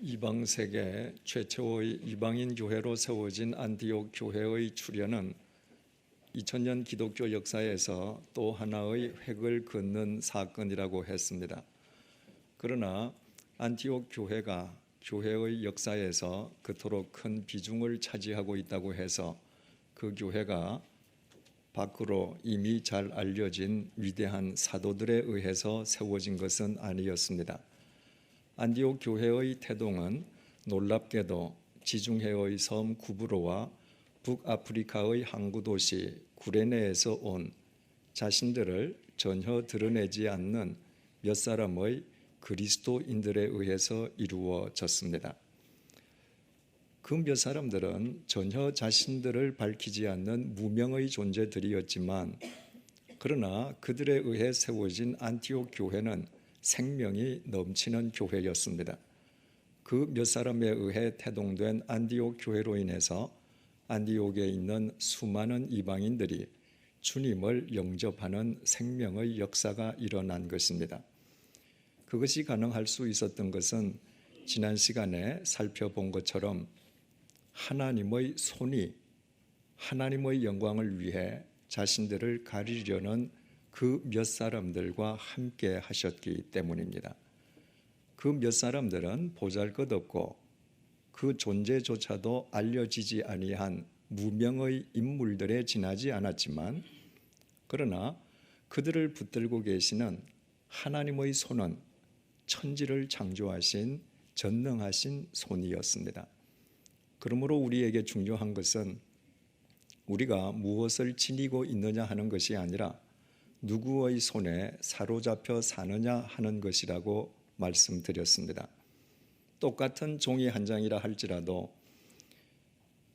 이방 세계 최초의 이방인 교회로 세워진 안디옥 교회의 출현은 2000년 기독교 역사에서 또 하나의 획을 긋는 사건이라고 했습니다. 그러나 안티옥 교회가 교회의 역사에서 그토록 큰 비중을 차지하고 있다고 해서 그 교회가 밖으로 이미 잘 알려진 위대한 사도들에 의해서 세워진 것은 아니었습니다. 안디옥 교회의 태동은 놀랍게도 지중해의 섬 구브로와 북아프리카의 항구 도시 구레네에서 온 자신들을 전혀 드러내지 않는 몇 사람의 그리스도인들에 의해서 이루어졌습니다. 그 몇 사람들은 전혀 자신들을 밝히지 않는 무명의 존재들이었지만 그러나 그들에 의해 세워진 안티옥 교회는 생명이 넘치는 교회였습니다. 그 몇 사람에 의해 태동된 안디옥 교회로 인해서 안디옥에 있는 수많은 이방인들이 주님을 영접하는 생명의 역사가 일어난 것입니다. 그것이 가능할 수 있었던 것은 지난 시간에 살펴본 것처럼 하나님의 손이 하나님의 영광을 위해 자신들을 가리려는 그 몇 사람들과 함께 하셨기 때문입니다. 그 몇 사람들은 보잘것없고 그 존재조차도 알려지지 아니한 무명의 인물들에 지나지 않았지만 그러나 그들을 붙들고 계시는 하나님의 손은 천지를 창조하신 전능하신 손이었습니다. 그러므로 우리에게 중요한 것은 우리가 무엇을 지니고 있느냐 하는 것이 아니라 누구의 손에 사로잡혀 사느냐 하는 것이라고 말씀드렸습니다. 똑같은 종이 한 장이라 할지라도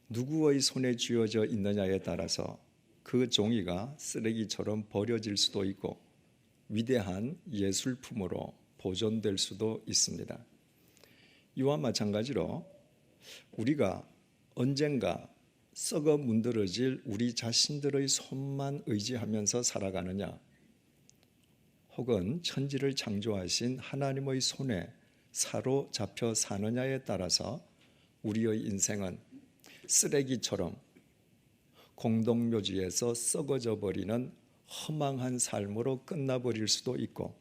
누구의 손에 쥐어져 있느냐에 따라서 그 종이가 쓰레기처럼 버려질 수도 있고 위대한 예술품으로 보존될 수도 있습니다. 이와 마찬가지로 우리가 언젠가 썩어 문드러질 우리 자신들의 손만 의지하면서 살아가느냐 혹은 천지를 창조하신 하나님의 손에 사로잡혀 사느냐에 따라서 우리의 인생은 쓰레기처럼 공동묘지에서 썩어져 버리는 허망한 삶으로 끝나버릴 수도 있고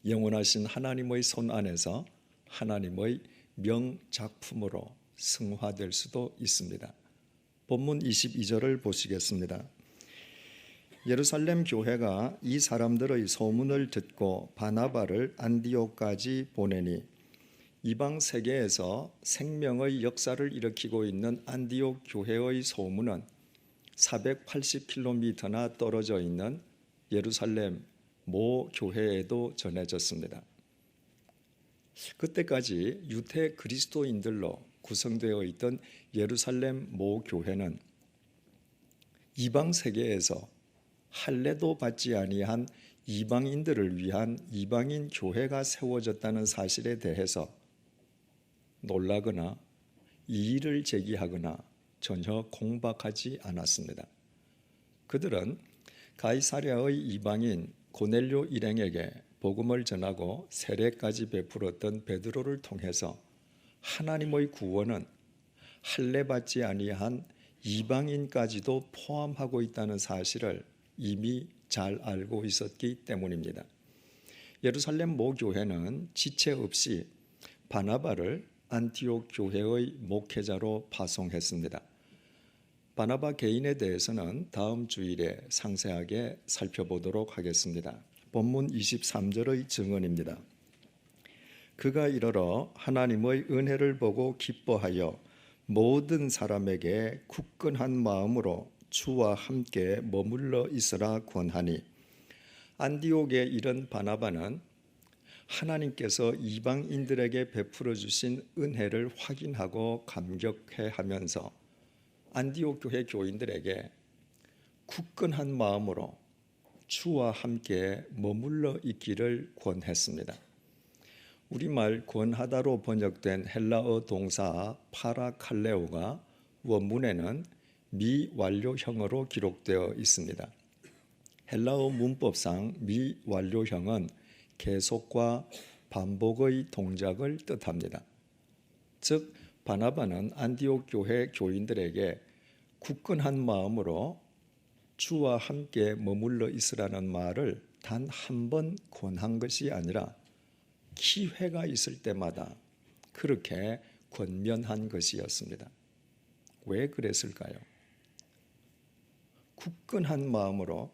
영원하신 하나님의 손 안에서 하나님의 명작품으로 승화될 수도 있습니다. 본문 22절을 보시겠습니다. 예루살렘 교회가 이 사람들의 소문을 듣고 바나바를 안디옥까지 보내니 이방 세계에서 생명의 역사를 일으키고 있는 안디옥 교회의 소문은 480km나 떨어져 있는 예루살렘 모 교회에도 전해졌습니다. 그때까지 유태 그리스도인들로 구성되어 있던 예루살렘 모 교회는 이방 세계에서 할례도 받지 아니한 이방인들을 위한 이방인 교회가 세워졌다는 사실에 대해서 놀라거나 이의를 제기하거나 전혀 공박하지 않았습니다. 그들은 가이사랴의 이방인 고넬료 일행에게 복음을 전하고 세례까지 베풀었던 베드로를 통해서 하나님의 구원은 할례 받지 아니한 이방인까지도 포함하고 있다는 사실을 이미 잘 알고 있었기 때문입니다. 예루살렘 모 교회는 지체 없이 바나바를 안티옥 교회의 목회자로 파송했습니다. 바나바 개인에 대해서는 다음 주일에 상세하게 살펴보도록 하겠습니다. 본문 23절의 증언입니다. 그가 이르러 하나님의 은혜를 보고 기뻐하여 모든 사람에게 굳건한 마음으로 주와 함께 머물러 있으라 권하니 안디옥에 이른 바나바는 하나님께서 이방인들에게 베풀어 주신 은혜를 확인하고 감격해하면서 안디옥 교회 교인들에게 굳건한 마음으로 주와 함께 머물러 있기를 권했습니다. 우리말 권하다로 번역된 헬라어 동사 파라칼레오가 원문에는 미완료형으로 기록되어 있습니다. 헬라어 문법상 미완료형은 계속과 반복의 동작을 뜻합니다. 즉 바나바는 안디옥 교회 교인들에게 굳건한 마음으로 주와 함께 머물러 있으라는 말을 단 한 번 권한 것이 아니라 기회가 있을 때마다 그렇게 권면한 것이었습니다. 왜 그랬을까요? 굳건한 마음으로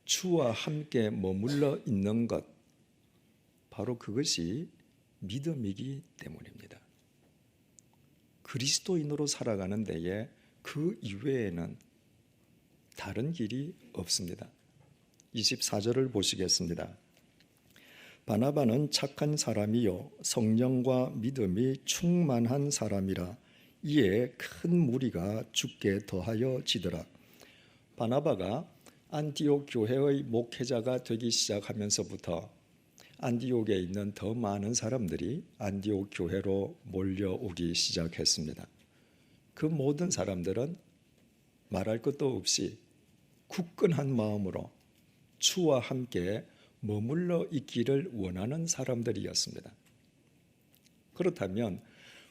주와 함께 머물러 있는 것, 바로 그것이 믿음이기 때문입니다. 그리스도인으로 살아가는 데에 그 이외에는 다른 길이 없습니다. 24절을 보시겠습니다. 바나바는 착한 사람이요 성령과 믿음이 충만한 사람이라 이에 큰 무리가 죽게 더하여 지더라. 바나바가 안디옥 교회의 목회자가 되기 시작하면서부터 안디옥에 있는 더 많은 사람들이 안디옥 교회로 몰려오기 시작했습니다. 그 모든 사람들은 말할 것도 없이 굳건한 마음으로 주와 함께 머물러 있기를 원하는 사람들이었습니다. 그렇다면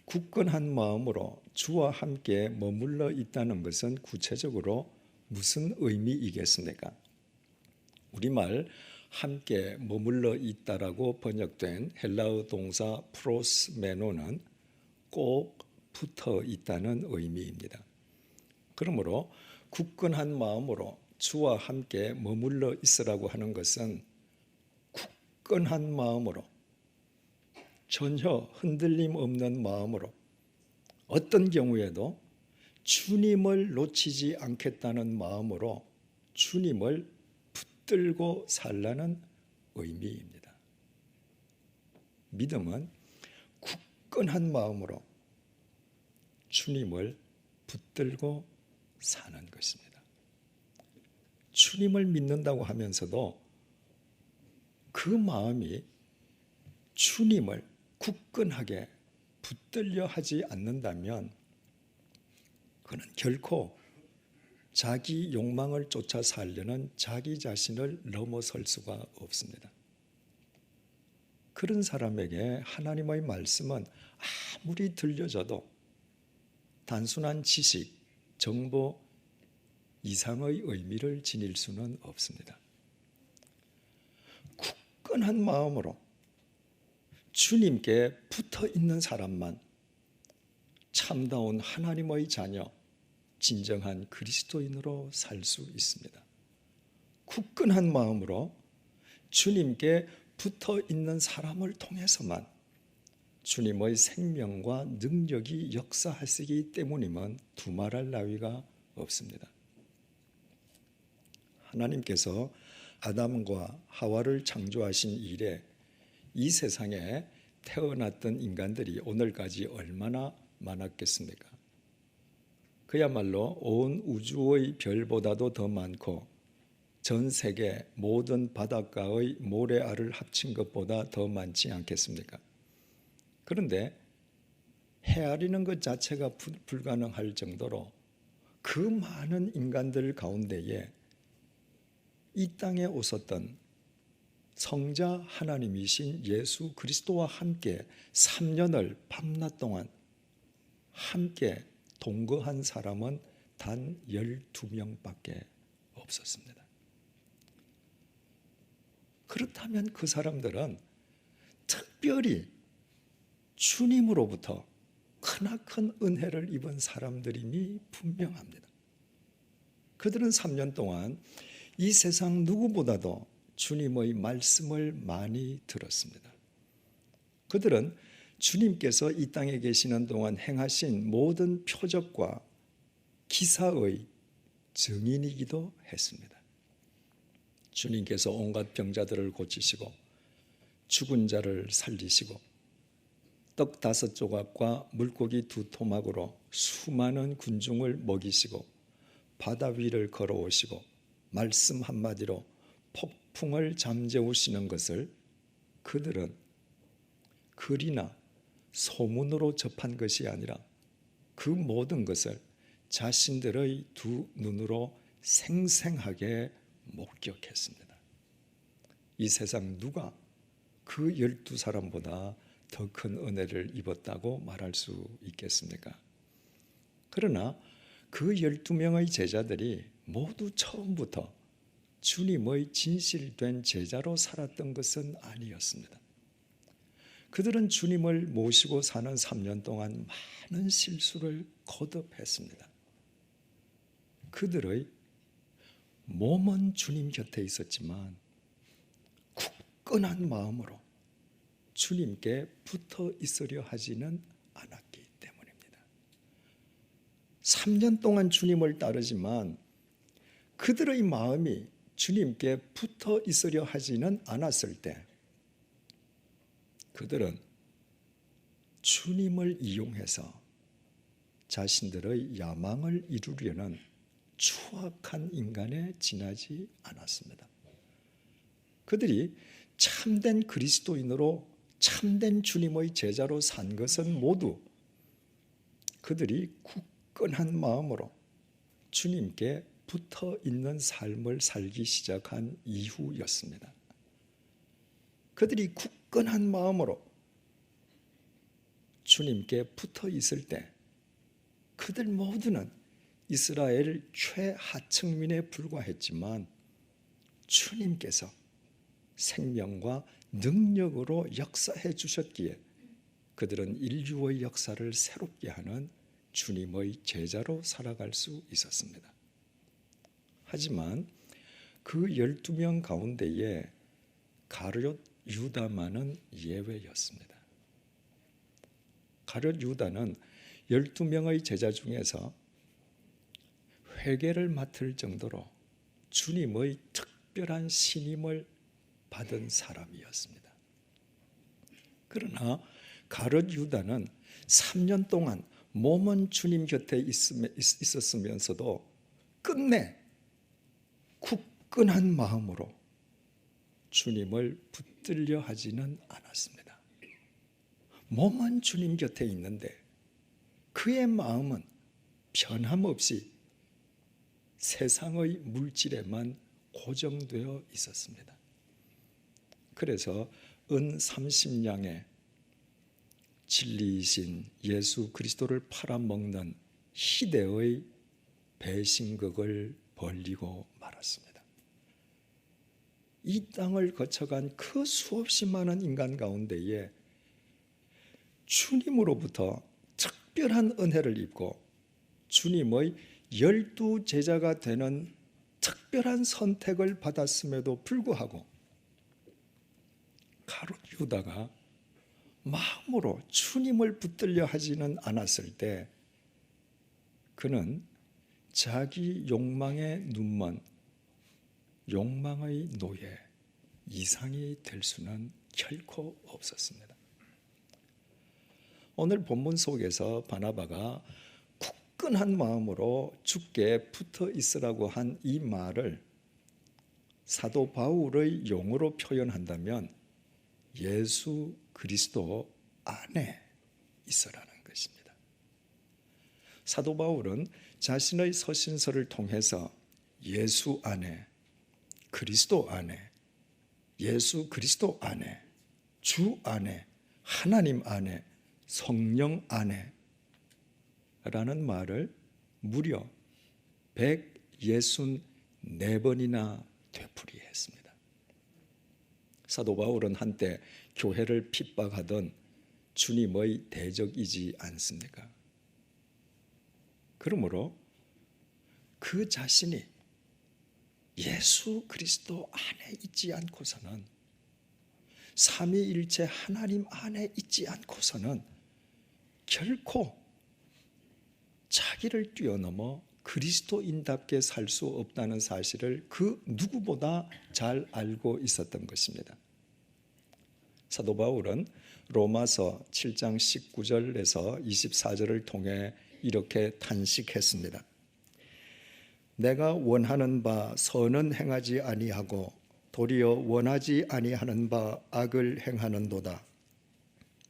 굳건한 마음으로 주와 함께 머물러 있다는 것은 구체적으로 무슨 의미이겠습니까? 우리말 함께 머물러 있다라고 번역된 헬라어 동사 프로스메노는 꼭 붙어 있다는 의미입니다. 그러므로 굳건한 마음으로 주와 함께 머물러 있으라고 하는 것은 굳건한 마음으로 전혀 흔들림 없는 마음으로 어떤 경우에도 주님을 놓치지 않겠다는 마음으로 주님을 붙들고 살라는 의미입니다. 믿음은 굳건한 마음으로 주님을 붙들고 사는 것입니다. 주님을 믿는다고 하면서도 그 마음이 주님을 굳건하게 붙들려 하지 않는다면 그는 결코 자기 욕망을 쫓아 살려는 자기 자신을 넘어설 수가 없습니다. 그런 사람에게 하나님의 말씀은 아무리 들려져도 단순한 지식, 정보 이상의 의미를 지닐 수는 없습니다. 굳건한 마음으로 주님께 붙어 있는 사람만 참다운 하나님의 자녀, 진정한 그리스도인으로 살 수 있습니다. 굳건한 마음으로 주님께 붙어 있는 사람을 통해서만 주님의 생명과 능력이 역사하시기 때문임은 두말할 나위가 없습니다. 하나님께서 아담과 하와를 창조하신 이래 이 세상에 태어났던 인간들이 오늘까지 얼마나 많았겠습니까? 그야말로 온 우주의 별보다도 더 많고 전 세계 모든 바닷가의 모래알을 합친 것보다 더 많지 않겠습니까? 그런데 헤아리는 것 자체가 불가능할 정도로 그 많은 인간들 가운데에 이 땅에 오셨던 성자 하나님이신 예수 그리스도와 함께 3년을 밤낮 동안 함께 동거한 사람은 단 12명밖에 없었습니다. 그렇다면 그 사람들은 특별히 주님으로부터 크나큰 은혜를 입은 사람들임이 분명합니다. 그들은 3년 동안 이 세상 누구보다도 주님의 말씀을 많이 들었습니다. 그들은 주님께서 이 땅에 계시는 동안 행하신 모든 표적과 기사의 증인이기도 했습니다. 주님께서 온갖 병자들을 고치시고 죽은 자를 살리시고 떡 5조각과 물고기 2토막으로 수많은 군중을 먹이시고 바다 위를 걸어오시고 말씀 한마디로 폭풍을 잠재우시는 것을 그들은 글이나 소문으로 접한 것이 아니라 그 모든 것을 자신들의 두 눈으로 생생하게 목격했습니다. 이 세상 누가 그 12사람보다 더 큰 은혜를 입었다고 말할 수 있겠습니까? 그러나 그 12명의 제자들이 모두 처음부터 주님의 진실된 제자로 살았던 것은 아니었습니다. 그들은 주님을 모시고 사는 3년 동안 많은 실수를 거듭했습니다. 그들의 몸은 주님 곁에 있었지만 굳건한 마음으로 주님께 붙어 있으려 하지는 않았기 때문입니다. 3년 동안 주님을 따르지만 그들의 마음이 주님께 붙어 있으려 하지는 않았을 때 그들은 주님을 이용해서 자신들의 야망을 이루려는 추악한 인간에 지나지 않았습니다. 그들이 참된 그리스도인으로 참된 주님의 제자로 산 것은 모두 그들이 굳건한 마음으로 주님께 붙어 있는 삶을 살기 시작한 이후였습니다. 그들이 굳건한 마음으로 주님께 붙어 있을 때 그들 모두는 이스라엘 최하층민에 불과했지만 주님께서 생명과 능력으로 역사해 주셨기에 그들은 인류의 역사를 새롭게 하는 주님의 제자로 살아갈 수 있었습니다. 하지만 그 12명 가운데에 가룟 유다만은 예외였습니다. 가룟 유다는 12명의 제자 중에서 회계를 맡을 정도로 주님의 특별한 신임을 받은 사람이었습니다. 그러나 가룟 유다는 3년 동안 몸은 주님 곁에 있었으면서도 끝내 굳건한 마음으로 주님을 붙들려 하지는 않았습니다. 몸은 주님 곁에 있는데 그의 마음은 변함없이 세상의 물질에만 고정되어 있었습니다. 그래서 은 30냥에 진리이신 예수 그리스도를 팔아먹는 희대의 배신극을 벌리고 말았습니다. 이 땅을 거쳐간 그 수없이 많은 인간 가운데에 주님으로부터 특별한 은혜를 입고 주님의 12제자가 되는 특별한 선택을 받았음에도 불구하고 가룟 유다가 마음으로 주님을 붙들려 하지는 않았을 때 그는 자기 욕망에 눈먼 욕망의 노예 이상이 될 수는 결코 없었습니다. 오늘 본문 속에서 바나바가 굳건한 마음으로 주께 붙어 있으라고 한 이 말을 사도 바울의 용어로 표현한다면 예수 그리스도 안에 있으라는 것입니다. 사도 바울은 자신의 서신서를 통해서 예수 안에, 그리스도 안에, 예수 그리스도 안에, 주 안에, 하나님 안에, 성령 안에 라는 말을 무려 164번이나 되풀이했습니다. 사도 바울은 한때 교회를 핍박하던 주님의 대적이지 않습니까? 그러므로 그 자신이 예수 그리스도 안에 있지 않고서는 삼위일체 하나님 안에 있지 않고서는 결코 자기를 뛰어넘어 그리스도인답게 살 수 없다는 사실을 그 누구보다 잘 알고 있었던 것입니다. 사도 바울은 로마서 7장 19절에서 24절을 통해 이렇게 탄식했습니다. 내가 원하는 바 선은 행하지 아니하고 도리어 원하지 아니하는 바 악을 행하는도다.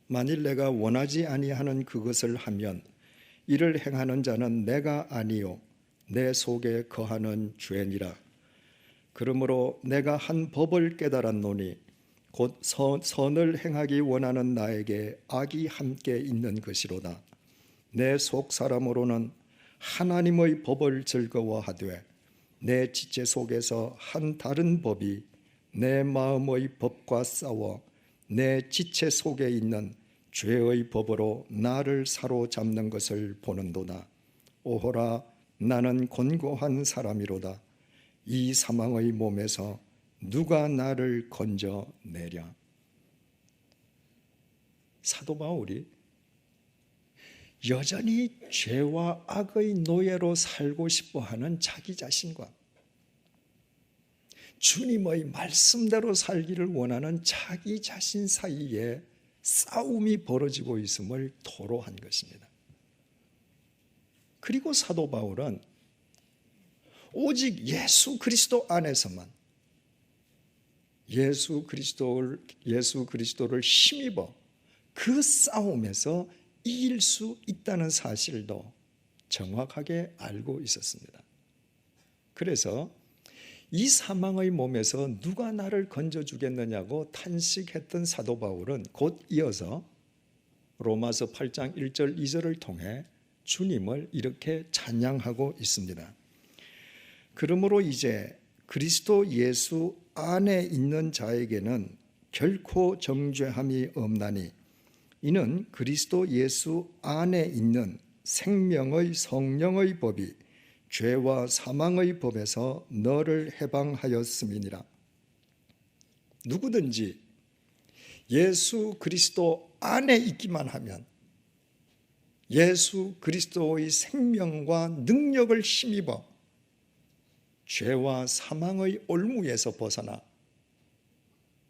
만일 내가 원하지 아니하는 그것을 하면 이를 행하는 자는 내가 아니요 내 속에 거하는 죄니라. 그러므로 내가 한 법을 깨달았노니 곧 선을 행하기 원하는 나에게 악이 함께 있는 것이로다. 내 속 사람으로는 하나님의 법을 즐거워하되 내 지체 속에서 한 다른 법이 내 마음의 법과 싸워 내 지체 속에 있는 죄의 법으로 나를 사로잡는 것을 보는도다. 오호라, 나는 곤고한 사람이로다. 이 사망의 몸에서 누가 나를 건져내랴. 사도 바울이 여전히 죄와 악의 노예로 살고 싶어하는 자기 자신과 주님의 말씀대로 살기를 원하는 자기 자신 사이에 싸움이 벌어지고 있음을 토로한 것입니다. 그리고 사도 바울은 오직 예수 그리스도 안에서만 예수 그리스도를 힘입어 그 싸움에서 이길 수 있다는 사실도 정확하게 알고 있었습니다. 그래서 이 사망의 몸에서 누가 나를 건져주겠느냐고 탄식했던 사도 바울은 곧 이어서 로마서 8장 1절 2절을 통해 주님을 이렇게 찬양하고 있습니다. 그러므로 이제 그리스도 예수 안에 있는 자에게는 결코 정죄함이 없나니 이는 그리스도 예수 안에 있는 생명의 성령의 법이 죄와 사망의 법에서 너를 해방하였음이니라. 누구든지 예수 그리스도 안에 있기만 하면 예수 그리스도의 생명과 능력을 힘입어 죄와 사망의 올무에서 벗어나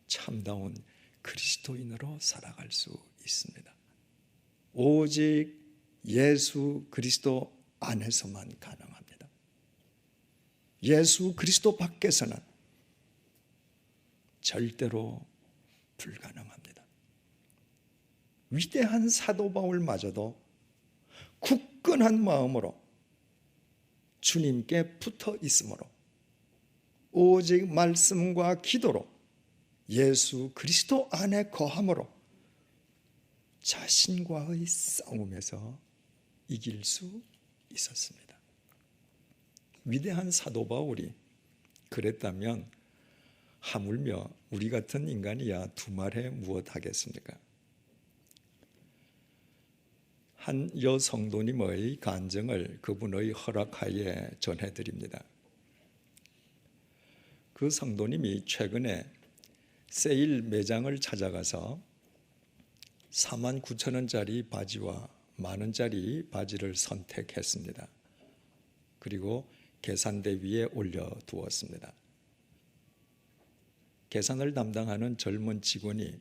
참다운 그리스도인으로 살아갈 수 있습니다. 오직 예수 그리스도 안에서만 가능합니다. 예수 그리스도 밖에서는 절대로 불가능합니다. 위대한 사도 바울마저도 굳건한 마음으로 주님께 붙어 있으므로 오직 말씀과 기도로 예수 그리스도 안에 거함으로 자신과의 싸움에서 이길 수 있었습니다. 위대한 사도 바울이 그랬다면 하물며 우리 같은 인간이야 두말해 무엇하겠습니까? 한 여성도님의 간증을 그분의 허락하에 전해드립니다. 그 성도님이 최근에 세일 매장을 찾아가서 49,000원짜리 바지와 만원짜리 바지를 선택했습니다. 그리고 계산대 위에 올려두었습니다. 계산을 담당하는 젊은 직원이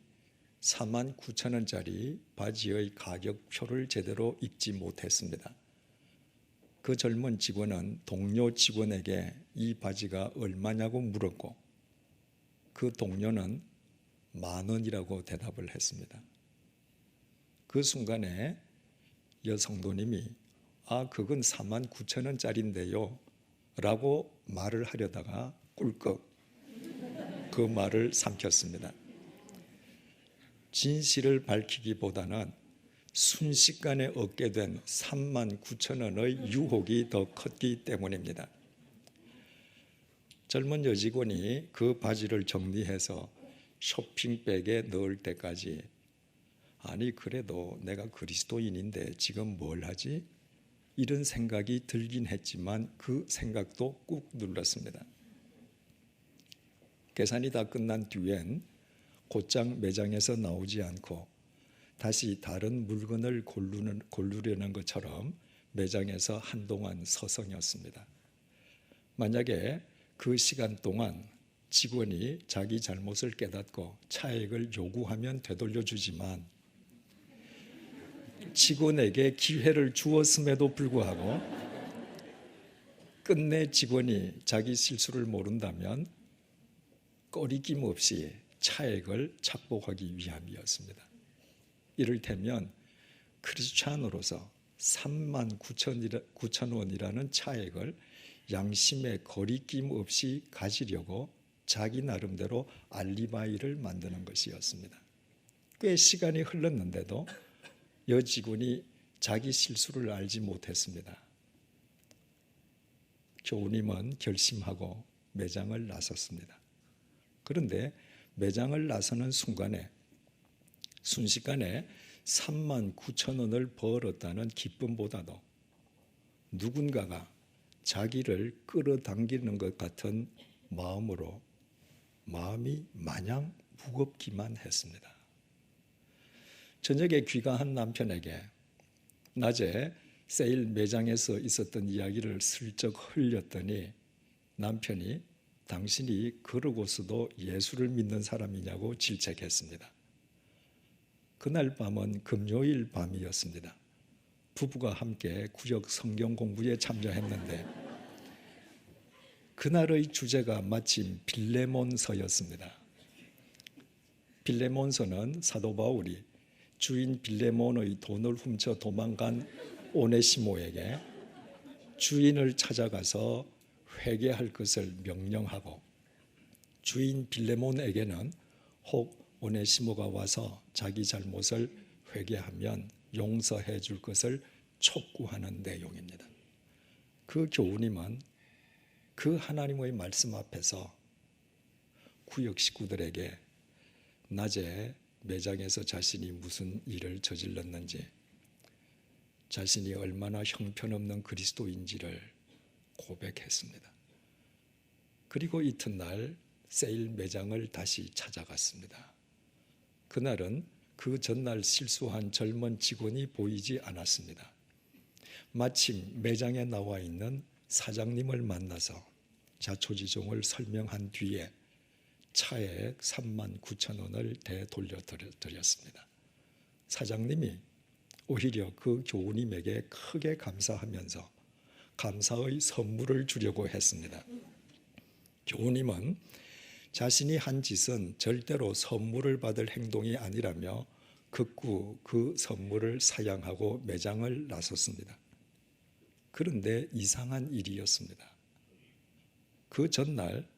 49,000원짜리 바지의 가격표를 제대로 읽지 못했습니다. 그 젊은 직원은 동료 직원에게 이 바지가 얼마냐고 물었고 그 동료는 10,000원이라고 대답을 했습니다. 그 순간에 여성도님이 그건 49,000원짜리인데요 라고 말을 하려다가 꿀꺽 그 말을 삼켰습니다. 진실을 밝히기보다는 순식간에 얻게 된 39,000원의 유혹이 더 컸기 때문입니다. 젊은 여직원이 그 바지를 정리해서 쇼핑백에 넣을 때까지 아니 그래도 내가 그리스도인인데 지금 뭘 하지? 이런 생각이 들긴 했지만 그 생각도 꾹 눌렀습니다. 계산이 다 끝난 뒤엔 곧장 매장에서 나오지 않고 다시 다른 물건을 고르려는 것처럼 매장에서 한동안 서성였습니다. 만약에 그 시간 동안 직원이 자기 잘못을 깨닫고 차액을 요구하면 되돌려주지만 직원에게 기회를 주었음에도 불구하고 끝내 직원이 자기 실수를 모른다면 꺼리낌 없이 차액을 착복하기 위함이었습니다. 이를테면 크리스찬으로서 39,000원이라는 차액을 양심에 거리낌 없이 가지려고 자기 나름대로 알리바이를 만드는 것이었습니다. 꽤 시간이 흘렀는데도 여직원이 자기 실수를 알지 못했습니다. 교우님은 결심하고 매장을 나섰습니다. 그런데 매장을 나서는 순식간에 39,000원을 벌었다는 기쁨보다도 누군가가 자기를 끌어당기는 것 같은 마음으로 마음이 마냥 무겁기만 했습니다. 저녁에 귀가한 남편에게 낮에 세일 매장에서 있었던 이야기를 슬쩍 흘렸더니 남편이 당신이 그러고서도 예수를 믿는 사람이냐고 질책했습니다. 그날 밤은 금요일 밤이었습니다. 부부가 함께 구역 성경 공부에 참여했는데 그날의 주제가 마침 빌레몬서였습니다. 빌레몬서는 사도 바울이 주인 빌레몬의 돈을 훔쳐 도망간 오네시모에게 주인을 찾아가서 회개할 것을 명령하고 주인 빌레몬에게는 혹 오네시모가 와서 자기 잘못을 회개하면 용서해 줄 것을 촉구하는 내용입니다. 그 교우님은 그 하나님의 말씀 앞에서 구역 식구들에게 낮에 매장에서 자신이 무슨 일을 저질렀는지, 자신이 얼마나 형편없는 그리스도인지를 고백했습니다. 그리고 이튿날 세일 매장을 다시 찾아갔습니다. 그날은 그 전날 실수한 젊은 직원이 보이지 않았습니다. 마침 매장에 나와 있는 사장님을 만나서 자초지종을 설명한 뒤에 차액 39,000원을 되돌려드렸습니다. 사장님이 오히려 그 교우님에게 크게 감사하면서 감사의 선물을 주려고 했습니다. 교우님은 자신이 한 짓은 절대로 선물을 받을 행동이 아니라며 극구 그 선물을 사양하고 매장을 나섰습니다. 그런데 이상한 일이었습니다. 그 전날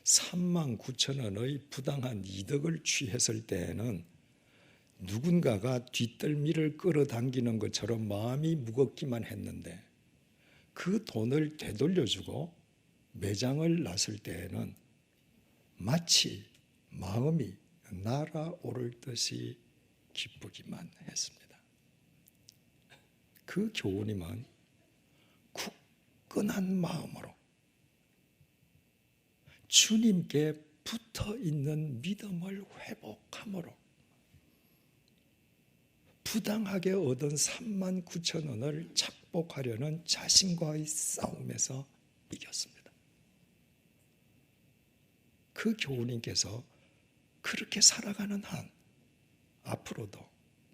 39,000원의 부당한 이득을 취했을 때에는 누군가가 뒷덜미를 끌어당기는 것처럼 마음이 무겁기만 했는데 그 돈을 되돌려주고 매장을 나설 때에는 마치 마음이 날아오를 듯이 기쁘기만 했습니다. 그 교우님은 굳건한 마음으로 주님께 붙어 있는 믿음을 회복함으로 부당하게 얻은 39,000원을 착복하려는 자신과의 싸움에서 이겼습니다. 그 교우님께서 그렇게 살아가는 한 앞으로도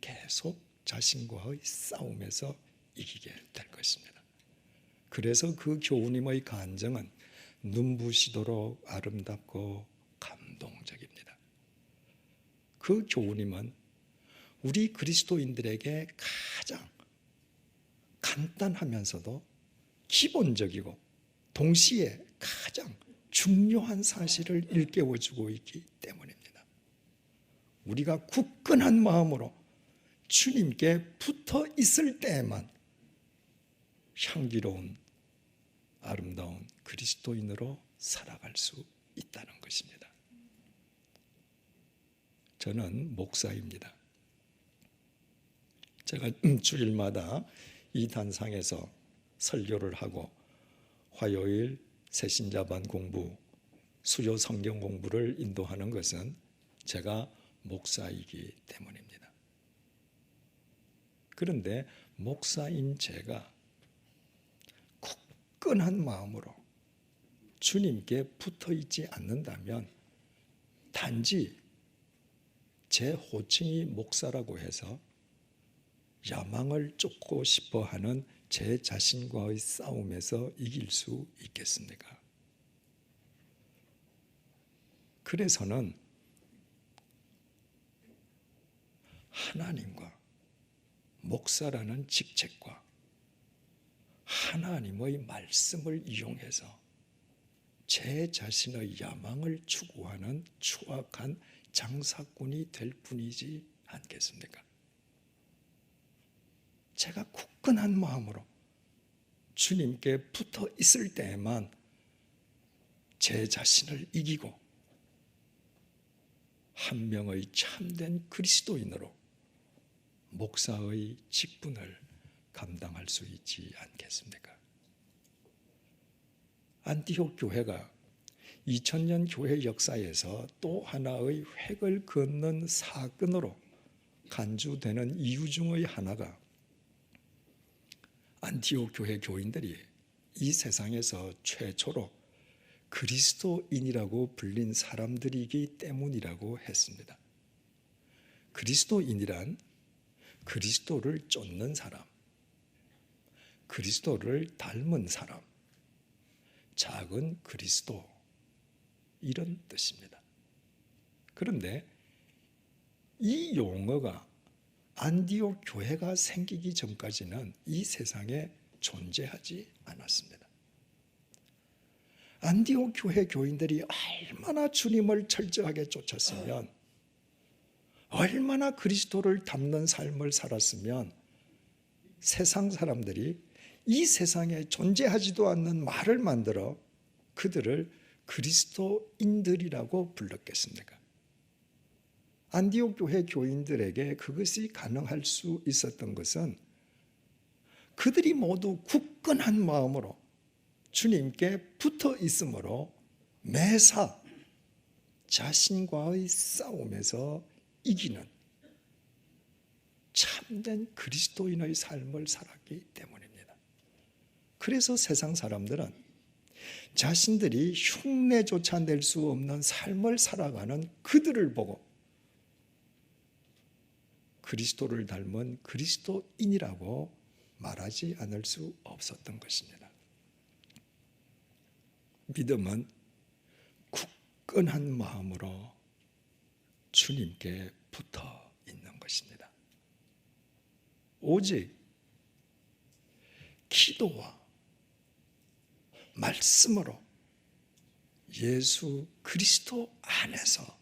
계속 자신과의 싸움에서 이기게 될 것입니다. 그래서 그 교우님의 간증은 눈부시도록 아름답고 감동적입니다. 그 교우님은 우리 그리스도인들에게 가장 간단하면서도 기본적이고 동시에 가장 중요한 사실을 일깨워주고 있기 때문입니다. 우리가 굳건한 마음으로 주님께 붙어 있을 때에만 향기로운 아름다운 그리스도인으로 살아갈 수 있다는 것입니다. 저는 목사입니다. 제가 주일마다 이 단상에서 설교를 하고 화요일 새신자반 공부, 수요 성경 공부를 인도하는 것은 제가 목사이기 때문입니다. 그런데 목사인 제가 굳건한 마음으로 주님께 붙어 있지 않는다면 단지 제 호칭이 목사라고 해서 야망을 쫓고 싶어 하는 제 자신과의 싸움에서 이길 수 있겠습니까? 그래서는 하나님과 목사라는 직책과 하나님의 말씀을 이용해서 제 자신의 야망을 추구하는 추악한 장사꾼이 될 뿐이지 않겠습니까? 제가 굳건한 마음으로 주님께 붙어 있을 때에만 제 자신을 이기고 한 명의 참된 그리스도인으로 목사의 직분을 감당할 수 있지 않겠습니까? 안티옥 교회가 2000년 교회 역사에서 또 하나의 획을 긋는 사건으로 간주되는 이유 중의 하나가 안티옥 교회 교인들이 이 세상에서 최초로 그리스도인이라고 불린 사람들이기 때문이라고 했습니다. 그리스도인이란 그리스도를 쫓는 사람, 그리스도를 닮은 사람, 작은 그리스도, 이런 뜻입니다. 그런데 이 용어가 안디옥 교회가 생기기 전까지는 이 세상에 존재하지 않았습니다. 안디옥 교회 교인들이 얼마나 주님을 철저하게 쫓았으면, 얼마나 그리스도를 닮는 삶을 살았으면 세상 사람들이 이 세상에 존재하지도 않는 말을 만들어 그들을 그리스도인들이라고 불렀겠습니까? 안디옥 교회 교인들에게 그것이 가능할 수 있었던 것은 그들이 모두 굳건한 마음으로 주님께 붙어 있으므로 매사 자신과의 싸움에서 이기는 참된 그리스도인의 삶을 살았기 때문입니다. 그래서 세상 사람들은 자신들이 흉내조차 낼 수 없는 삶을 살아가는 그들을 보고 그리스도를 닮은 그리스도인이라고 말하지 않을 수 없었던 것입니다. 믿음은 굳건한 마음으로 주님께 붙어 있는 것입니다. 오직 기도와 말씀으로 예수 그리스도 안에서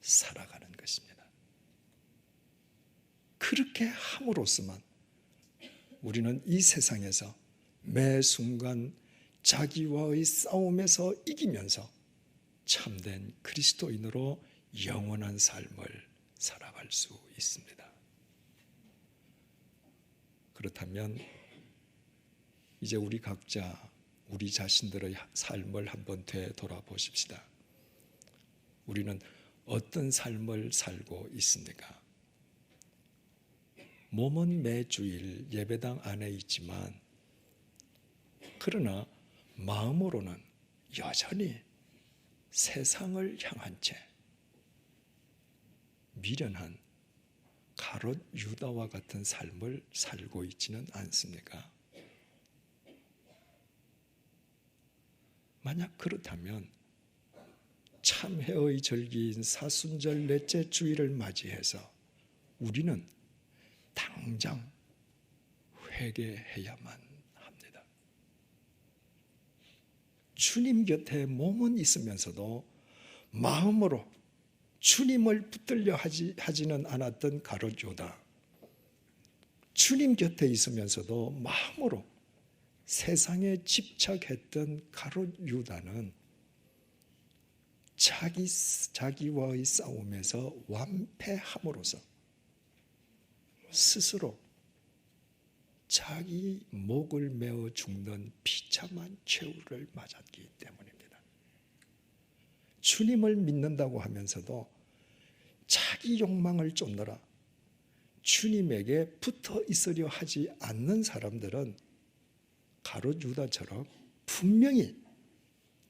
살아가는 것입니다. 그렇게 함으로써만 우리는 이 세상에서 매 순간 자기와의 싸움에서 이기면서 참된 그리스도인으로 영원한 삶을 살아갈 수 있습니다. 그렇다면 이제 우리 각자 우리 자신들의 삶을 한번 되돌아보십시다. 우리는 어떤 삶을 살고 있습니까? 몸은 매주일 예배당 안에 있지만 그러나 마음으로는 여전히 세상을 향한 채 미련한 가롯 유다와 같은 삶을 살고 있지는 않습니까? 만약 그렇다면 참회의 절기인 사순절 넷째 주일을 맞이해서 우리는 당장 회개해야만 합니다. 주님 곁에 몸은 있으면서도 마음으로 주님을 붙들려 하지는 않았던 가롯 유다, 주님 곁에 있으면서도 마음으로 세상에 집착했던 가롯 유다는 자기와의 싸움에서 완패함으로써 스스로 자기 목을 메어 죽는 비참한 최후를 맞았기 때문입니다. 주님을 믿는다고 하면서도 자기 욕망을 쫓느라 주님에게 붙어 있으려 하지 않는 사람들은 가롯 유다처럼 분명히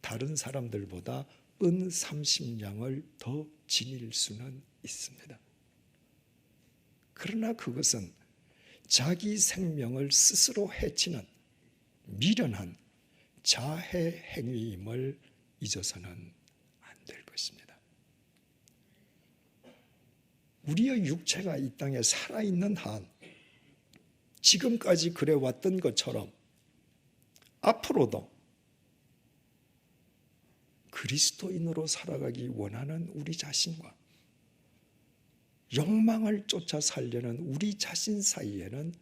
다른 사람들보다 은 30냥을 더 지닐 수는 있습니다. 그러나 그것은 자기 생명을 스스로 해치는 미련한 자해 행위임을 잊어서는 안 될 것입니다. 우리의 육체가 이 땅에 살아있는 한 지금까지 그래왔던 것처럼 앞으로도 그리스도인으로 살아가기 원하는 우리 자신과 욕망을 쫓아 살려는 우리 자신 사이에는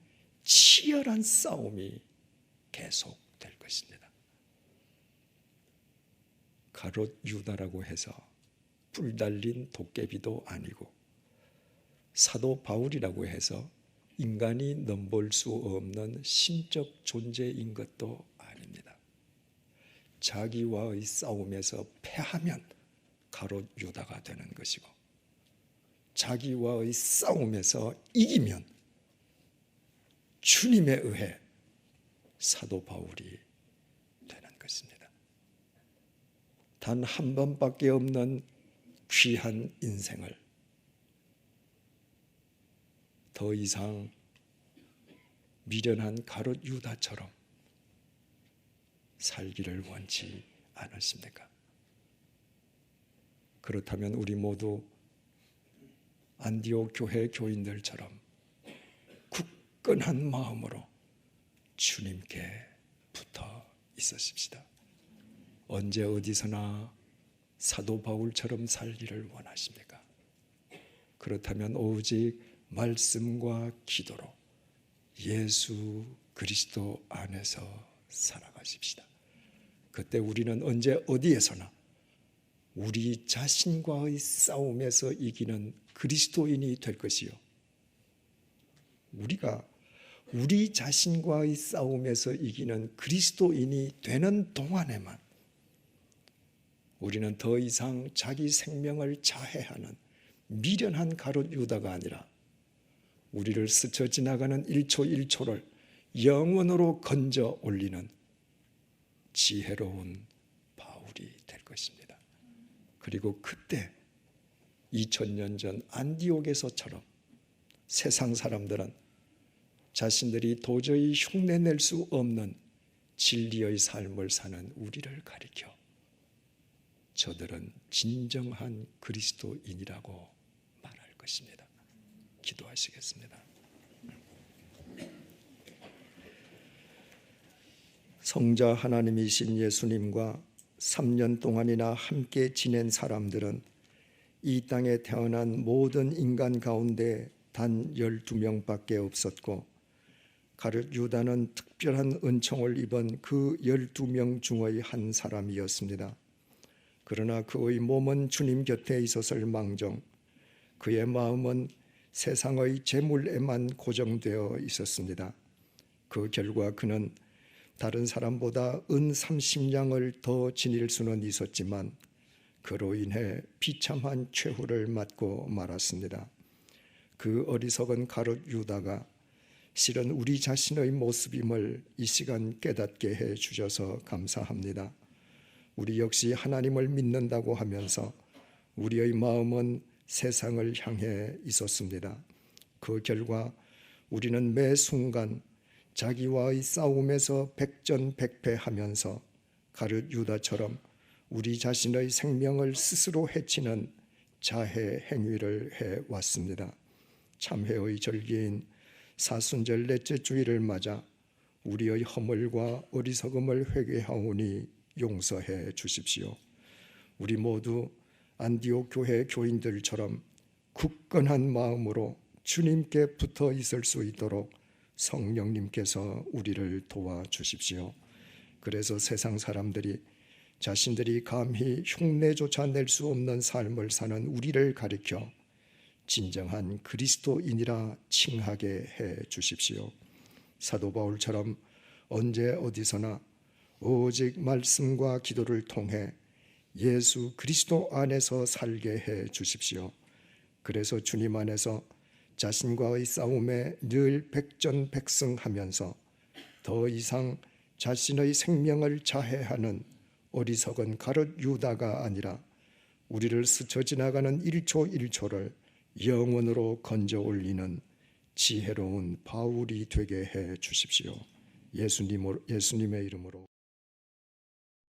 치열한 싸움이 계속될 것입니다. 가롯 유다라고 해서 뿔 달린 도깨비도 아니고 사도 바울이라고 해서 인간이 넘볼 수 없는 신적 존재인 것도 아닙니다. 자기와의 싸움에서 패하면 가롯 유다가 되는 것이고 자기와의 싸움에서 이기면 주님에 의해 사도 바울이 되는 것입니다. 단 한 번밖에 없는 귀한 인생을 더 이상 미련한 가롯 유다처럼 살기를 원치 않으십니까? 그렇다면 우리 모두 안디옥 교회 교인들처럼 굳건한 마음으로 주님께 붙어 있으십시다. 언제 어디서나 사도 바울처럼 살기를 원하십니까? 그렇다면 오직 말씀과 기도로 예수 그리스도 안에서 살아가십시다. 그때 우리는 언제 어디에서나 우리 자신과의 싸움에서 이기는 그리스도인이 될 것이요, 우리가 우리 자신과의 싸움에서 이기는 그리스도인이 되는 동안에만 우리는 더 이상 자기 생명을 자해하는 미련한 가롯 유다가 아니라 우리를 스쳐 지나가는 1초 1초를 영원으로 건져 올리는 지혜로운 바울이 될 것입니다. 그리고 그때 2000년 전 안디옥에서처럼 세상 사람들은 자신들이 도저히 흉내낼 수 없는 진리의 삶을 사는 우리를 가리켜 저들은 진정한 그리스도인이라고 말할 것입니다. 기도하시겠습니다. 성자 하나님이신 예수님과 3년 동안이나 함께 지낸 사람들은 이 땅에 태어난 모든 인간 가운데 단 12명밖에 없었고 가룟 유다는 특별한 은총을 입은 그 12명 중의 한 사람이었습니다. 그러나 그의 몸은 주님 곁에 있었을 망정 그의 마음은 세상의 재물에만 고정되어 있었습니다. 그 결과 그는 다른 사람보다 은 30냥을 더 지닐 수는 있었지만 그로 인해 비참한 최후를 맞고 말았습니다. 그 어리석은 가룟 유다가 실은 우리 자신의 모습임을 이 시간 깨닫게 해 주셔서 감사합니다. 우리 역시 하나님을 믿는다고 하면서 우리의 마음은 세상을 향해 있었습니다. 그 결과 우리는 매 순간 자기와의 싸움에서 백전백패하면서 가룟 유다처럼 우리 자신의 생명을 스스로 해치는 자해 행위를 해왔습니다. 참회의 절기인 사순절 넷째 주일을 맞아 우리의 허물과 어리석음을 회개하오니 용서해 주십시오. 우리 모두 안디옥 교회 교인들처럼 굳건한 마음으로 주님께 붙어 있을 수 있도록 성령님께서 우리를 도와주십시오. 그래서 세상 사람들이 자신들이 감히 흉내조차 낼 수 없는 삶을 사는 우리를 가리켜 진정한 그리스도인이라 칭하게 해 주십시오. 사도 바울처럼 언제 어디서나 오직 말씀과 기도를 통해 예수 그리스도 안에서 살게 해 주십시오. 그래서 주님 안에서 자신과의 싸움에 늘 백전백승하면서 더 이상 자신의 생명을 자해하는 어리석은 가룟 유다가 아니라 우리를 스쳐 지나가는 1초 1초를 영원으로 건져 올리는 지혜로운 바울이 되게 해 주십시오. 예수님의 이름으로